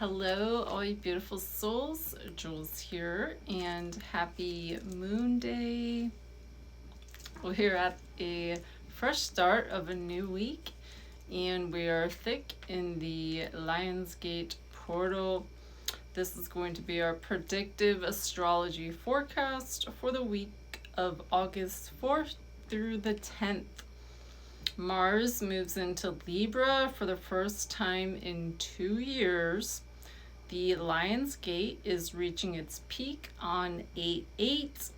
Hello, all you beautiful souls. Jules here, and happy Moon Day. We're at a fresh start of a new week, and we are thick in the Lionsgate portal. This is going to be our predictive astrology forecast for the week of August 4th through the 10th. Mars moves into Libra for the first time in 2 years. The Lion's Gate is reaching its peak on 8/8,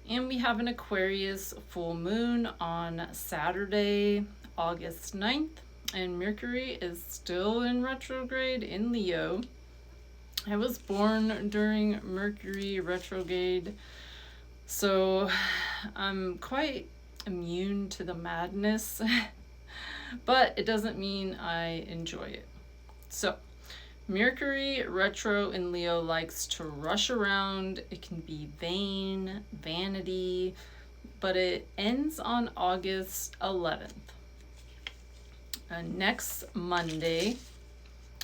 and we have an Aquarius full moon on Saturday, August 9th, and Mercury is still in retrograde in Leo. I was born during Mercury retrograde, so I'm quite immune to the madness, but it doesn't mean I enjoy it. So, Mercury retro in Leo likes to rush around. It can be vain, vanity, but it ends on August 11th. Next Monday,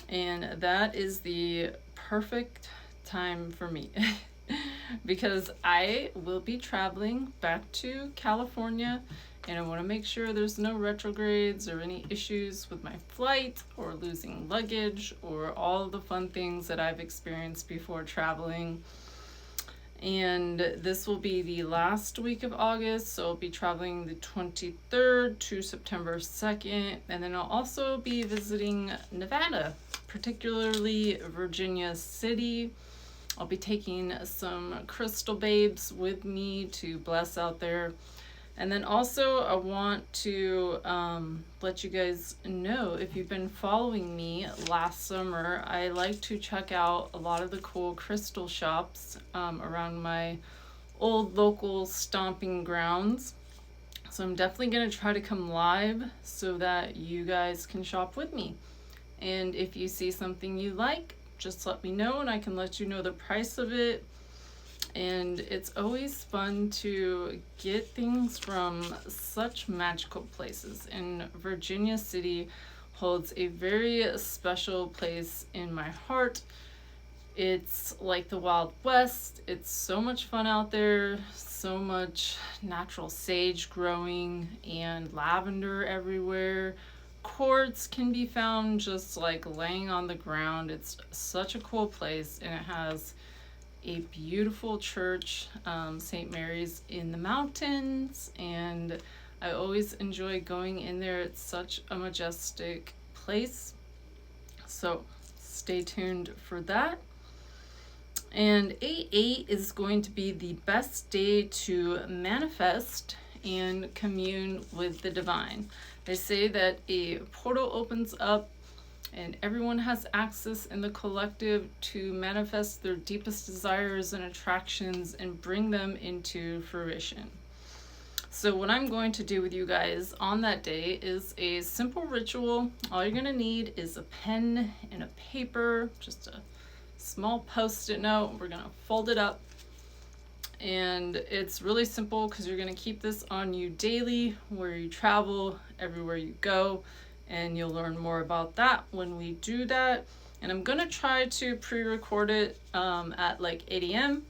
and that is the perfect time for me because I will be traveling back to California, and I want to make sure there's no retrogrades or any issues with my flight or losing luggage or all the fun things that I've experienced before traveling. And this will be the last week of August, so I'll be traveling the 23rd to September 2nd, and then I'll also be visiting Nevada, particularly Virginia City. I'll be taking some crystal babes with me to bless out there. And then also I want to let you guys know, if you've been following me last summer, I like to check out a lot of the cool crystal shops around my old local stomping grounds. So I'm definitely going to try to come live so that you guys can shop with me. And if you see something you like, just let me know and I can let you know the price of it. And it's always fun to get things from such magical places. And Virginia City holds a very special place in my heart. It's like the Wild West. It's so much fun out there, so much natural sage growing and lavender everywhere. Quartz can be found just like laying on the ground. It's such a cool place, and it has a beautiful church, St. Mary's in the mountains, and I always enjoy going in there. It's such a majestic place, so stay tuned for that. And 8/8 is going to be the best day to manifest and commune with the divine. They say that a portal opens up and everyone has access in the collective to manifest their deepest desires and attractions and bring them into fruition. So what I'm going to do with you guys on that day is a simple ritual. All you're going to need is a pen and a paper, just a small post-it note. We're going to fold it up. And it's really simple because you're going to keep this on you daily, where you travel, everywhere you go. And you'll learn more about that when we do that. And I'm going to try to pre-record it at like 8 a.m.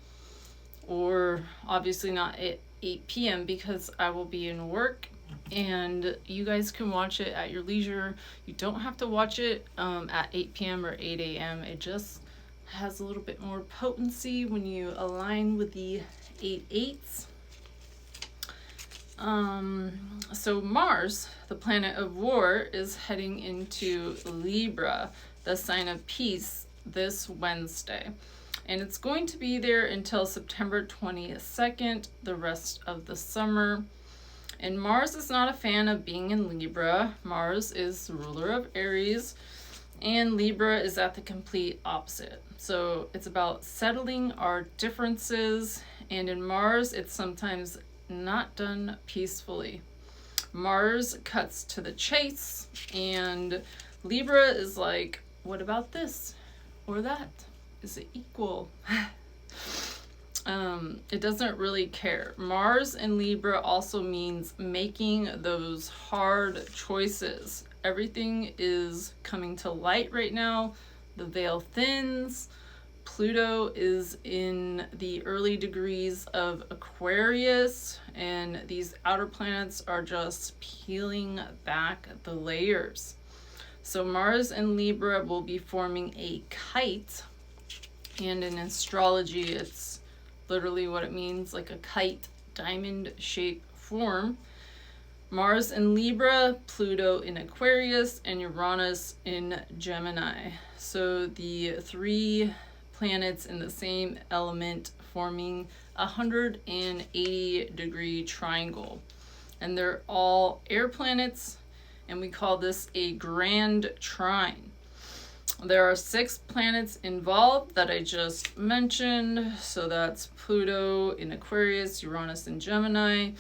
or obviously not at 8 p.m. because I will be in work, and you guys can watch it at your leisure. You don't have to watch it at 8 p.m. or 8 a.m. It just has a little bit more potency when you align with the 8/8s. So Mars, the planet of war, is heading into Libra, the sign of peace, this Wednesday. And it's going to be there until September 22nd, the rest of the summer. And Mars is not a fan of being in Libra. Mars is the ruler of Aries, and Libra is at the complete opposite. So it's about settling our differences, and in Mars, it's sometimes not done peacefully. Mars cuts to the chase, and Libra is like, what about this or that? Is it equal? It doesn't really care. Mars in Libra also means making those hard choices. Everything is coming to light right now. the veil thins. Pluto is in the early degrees of Aquarius, and these outer planets are just peeling back the layers. So Mars and Libra will be forming a kite, and in astrology, it's literally what it means, like a kite, diamond-shaped form. Mars in Libra, Pluto in Aquarius, and Uranus in Gemini. So the three planets in the same element forming a 180-degree triangle. And they're all air planets, and we call this a grand trine. There are 6 planets involved that I just mentioned. So that's Pluto in Aquarius, Uranus in Gemini,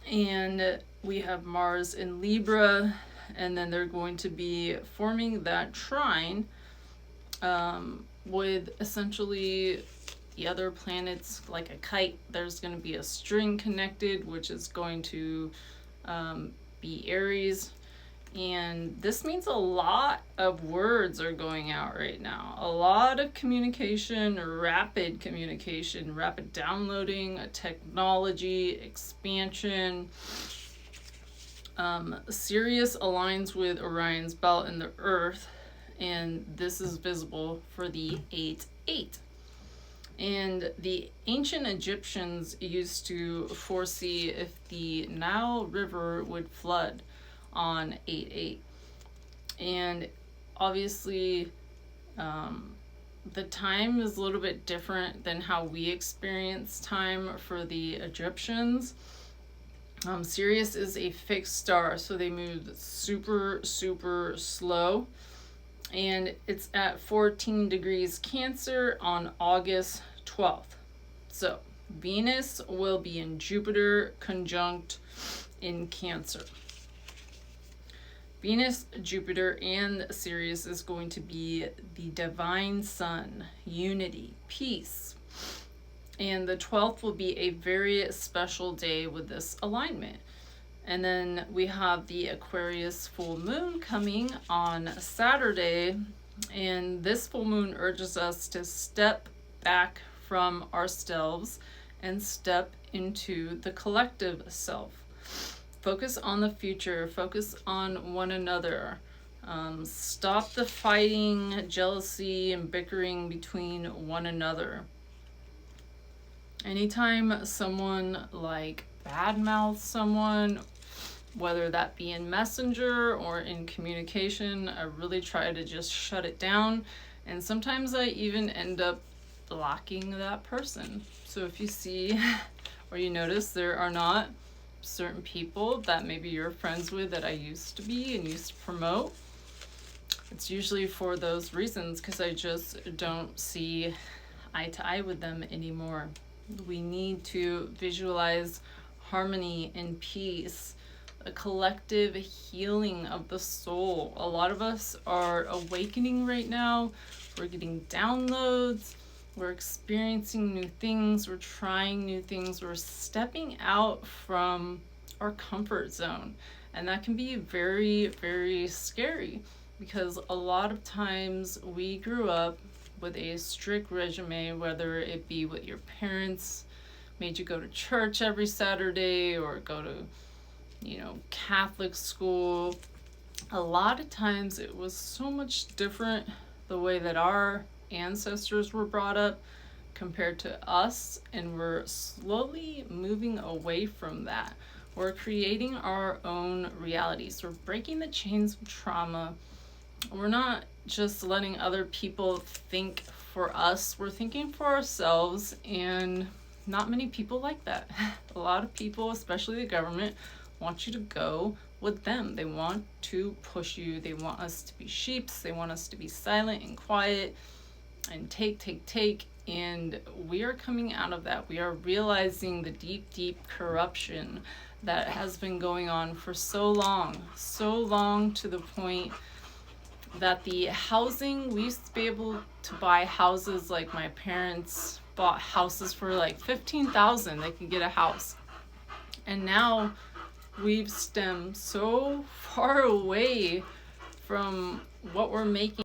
and we have Mars in Libra, and then they're going to be forming that trine with essentially the other planets like a kite. There's going to be a string connected, which is going to be Aries. And this means a lot of words are going out right now. A lot of communication, rapid downloading, technology, expansion. Sirius aligns with Orion's belt and the Earth, and this is visible for the 8-8. And the ancient Egyptians used to foresee if the Nile River would flood on 8-8. And obviously, the time is a little bit different than how we experience time for the Egyptians. Sirius is a fixed star, so they move super, super slow. And it's at 14 degrees Cancer on August 12th. So Venus will be in Jupiter conjunct in Cancer. Venus, Jupiter, and Sirius is going to be the divine sun, unity, peace. And the 12th will be a very special day with this alignment. And then we have the Aquarius full moon coming on Saturday. And this full moon urges us to step back from ourselves and step into the collective self. Focus on the future, focus on one another. Stop the fighting, jealousy, and bickering between one another. Anytime someone like badmouths someone, whether that be in Messenger or in communication, I really try to just shut it down. And sometimes I even end up blocking that person. So if you see or you notice there are not certain people that maybe you're friends with that I used to be and used to promote, it's usually for those reasons, because I just don't see eye to eye with them anymore. We need to visualize harmony and peace, a collective healing of the soul. A lot of us are awakening right now. We're getting downloads. We're experiencing new things. We're trying new things. We're stepping out from our comfort zone. And that can be very, very scary, because a lot of times we grew up with a strict regimen, whether it be with your parents made you go to church every Saturday or go to, Catholic school. A lot of times it was so much different the way that our ancestors were brought up compared to us, and we're slowly moving away from that. We're creating our own realities. We're breaking the chains of trauma. We're not just letting other people think for us. We're thinking for ourselves, and not many people like that. A lot of people, especially the government, want you to go with them. They want to push you. They want us to be sheeps. They want us to be silent and quiet and take. And we are coming out of that. We are realizing the deep corruption that has been going on for so long, to the point that the housing, we used to be able to buy houses, like my parents bought houses for like $15,000. They could get a house. And now we've stemmed so far away from what we're making